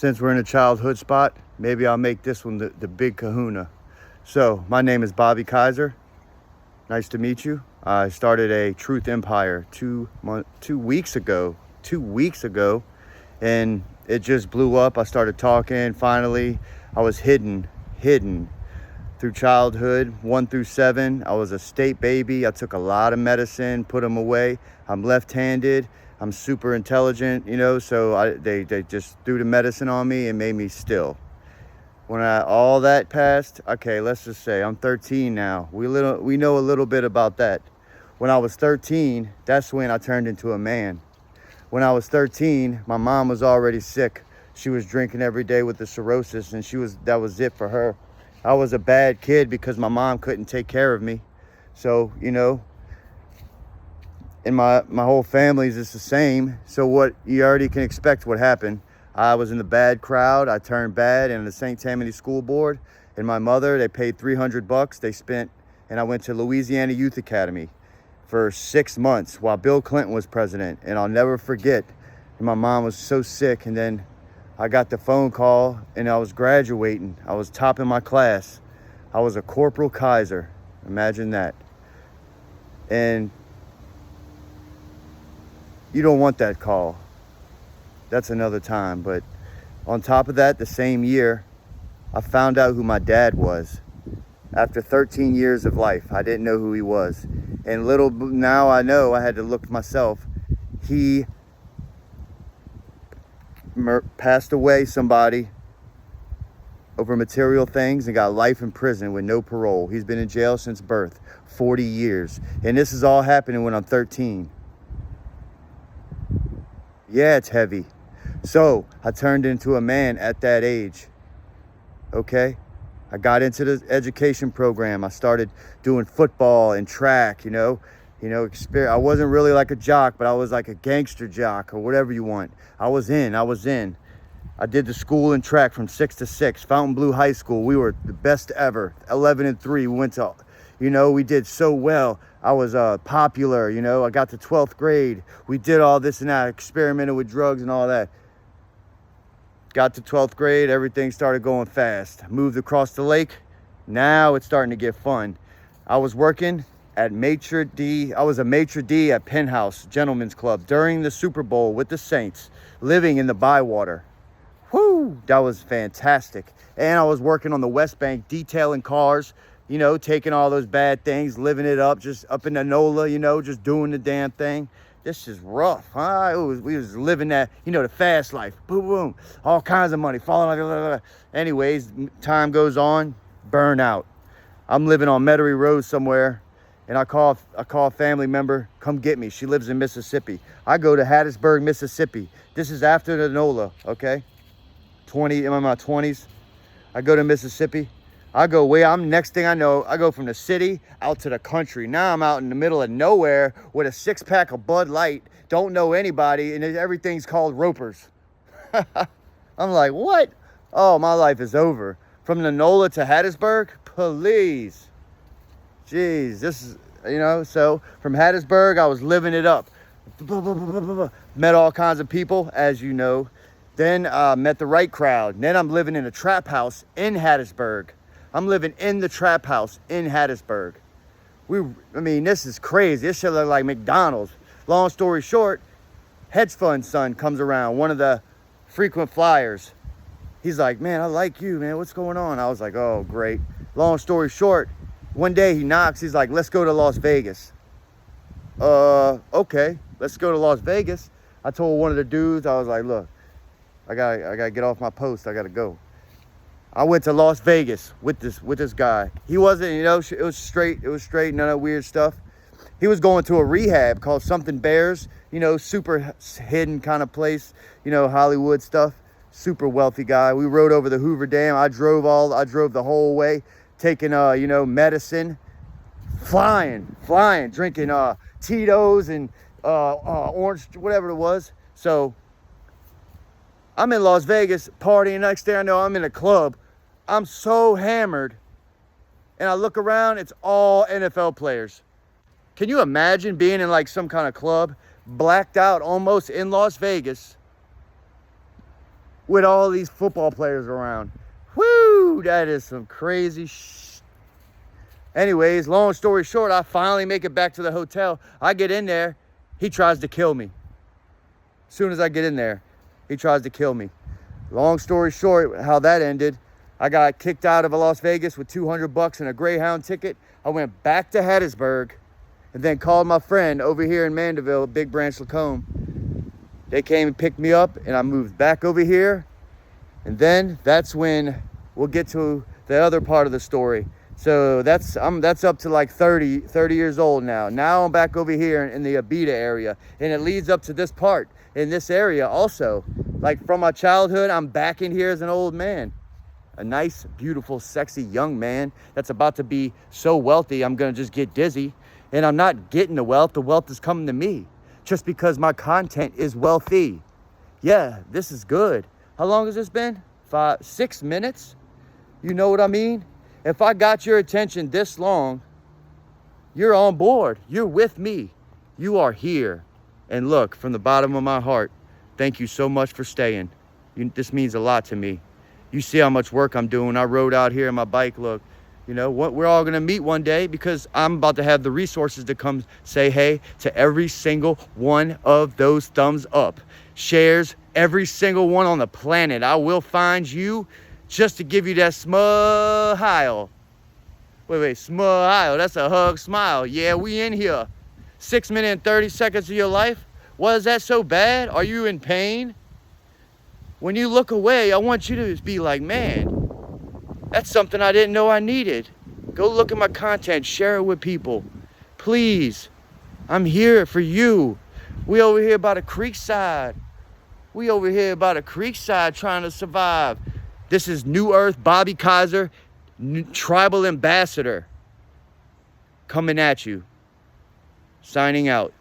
Since we're in a childhood spot, maybe I'll make this one the big kahuna. So, my name is Bobby Kaiser. Nice to meet you. I started a Truth Empire 2 weeks ago, and it just blew up. I started talking. Finally, I was hidden through childhood, 1 through 7. I was a state baby. I took a lot of medicine, put them away. I'm left-handed. I'm super intelligent, so they just threw the medicine on me and made me still. When all that passed, okay, let's just say I'm 13 now. We know a little bit about that. When I was 13, that's when I turned into a man. When I was 13, my mom was already sick. She was drinking every day with the cirrhosis, and that was it for her. I was a bad kid because my mom couldn't take care of me. So, and my whole family's just the same. So what you already can expect what happened. I was in the bad crowd. I turned bad in the St. Tammany School Board. And my mother, they paid $300. And I went to Louisiana Youth Academy for 6 months while Bill Clinton was president. And I'll never forget. And my mom was so sick. And then I got the phone call and I was graduating. I was topping my class. I was a Corporal Kaiser. Imagine that. And you don't want that call. That's another time. But on top of that, the same year, I found out who my dad was. After 13 years of life, I didn't know who he was. And now I know. I had to look myself. He passed away, somebody, over material things and got life in prison with no parole. He's been in jail since birth, 40 years. And this is all happening when I'm 13. Yeah, it's heavy. So I turned into a man at that age. Okay? I got into the education program. I started doing football and track, I wasn't really like a jock, but I was like a gangster jock or whatever you want. I was in. I did the school and track from 6 to 6. Fontainebleau High School. We were the best ever. 11-3. We went to, we did so well. I was popular, I got to 12th grade. We did all this and that, experimented with drugs and all that. Got to 12th grade, everything started going fast. Moved across the lake. Now it's starting to get fun. I was working at Maitre D. I was a Maitre D at Penthouse Gentlemen's Club during the Super Bowl with the Saints, living in the Bywater. Whoo, that was fantastic. And I was working on the West Bank, detailing cars, taking all those bad things, living it up, just up in the NOLA, just doing the damn thing. This is rough, huh? We was living that, the fast life. Boom, boom. All kinds of money, falling like. Anyways, time goes on, burnout. I'm living on Metairie Road somewhere, and I call a family member, come get me. She lives in Mississippi. I go to Hattiesburg, Mississippi. This is after the NOLA, okay? I'm in my 20s. I go to Mississippi. Next thing I know, I go from the city out to the country. Now I'm out in the middle of nowhere with a 6-pack of Bud Light, don't know anybody, and everything's called Ropers. I'm like, what? Oh, my life is over. From the NOLA to Hattiesburg? Please. Jeez, this is, so from Hattiesburg, I was living it up. Met all kinds of people, as you know. Then met the right crowd. Then I'm living in a trap house in Hattiesburg. I'm living in the trap house in Hattiesburg. This is crazy. This shit look like McDonald's. Long story short, hedge fund son comes around, one of the frequent flyers. He's like, man, I like you, man. What's going on? I was like, oh, great. Long story short, one day he knocks. He's like, let's go to Las Vegas. Okay, let's go to Las Vegas. I told one of the dudes, I was like, look, I gotta get off my post. I gotta go. I went to Las Vegas with this guy. He wasn't, it was straight. None of that weird stuff. He was going to a rehab called Something Bears, super hidden kind of place, Hollywood stuff. Super wealthy guy. We rode over the Hoover Dam. I drove the whole way, taking, medicine, flying, drinking Tito's and orange, whatever it was. So I'm in Las Vegas partying. Next thing I know, I'm in a club. I'm so hammered. And I look around, it's all NFL players. Can you imagine being in like some kind of club, blacked out almost in Las Vegas, with all these football players around. Woo, that is some crazy Anyways, long story short, I finally make it back to the hotel. I get in there, he tries to kill me. As soon as I get in there, he tries to kill me. Long story short, how that ended, I got kicked out of Las Vegas with $200 and a Greyhound ticket. I went back to Hattiesburg and then called my friend over here in Mandeville, Big Branch Lacombe. They came and picked me up and I moved back over here. And then that's when we'll get to the other part of the story. So that's up to like 30 years old now. Now I'm back over here in the Abita area, and it leads up to this part in this area also. Like from my childhood, I'm back in here as an old man. A nice, beautiful, sexy young man that's about to be so wealthy, I'm gonna just get dizzy. And I'm not getting the wealth is coming to me just because my content is wealthy. Yeah, this is good. How long has this been? 6 minutes? You know what I mean? If I got your attention this long, you're on board. You're with me. You are here. And look, from the bottom of my heart, thank you so much for staying. This means a lot to me. You see how much work I'm doing. I rode out here on my bike, look. You know, we're all going to meet one day because I'm about to have the resources to come say hey to every single one of those thumbs up. Shares, every single one on the planet. I will find you just to give you that smile. Wait, smile. That's a hug, smile. Yeah, we in here. 6 minutes and 30 seconds of your life. Was that so bad? Are you in pain? When you look away, I want you to be like, man, that's something I didn't know I needed. Go look at my content, share it with people. Please, I'm here for you. We over here by the creekside. We over here by the creekside trying to survive. This is New Earth Bobby Kaiser, Tribal Ambassador, coming at you. Signing out.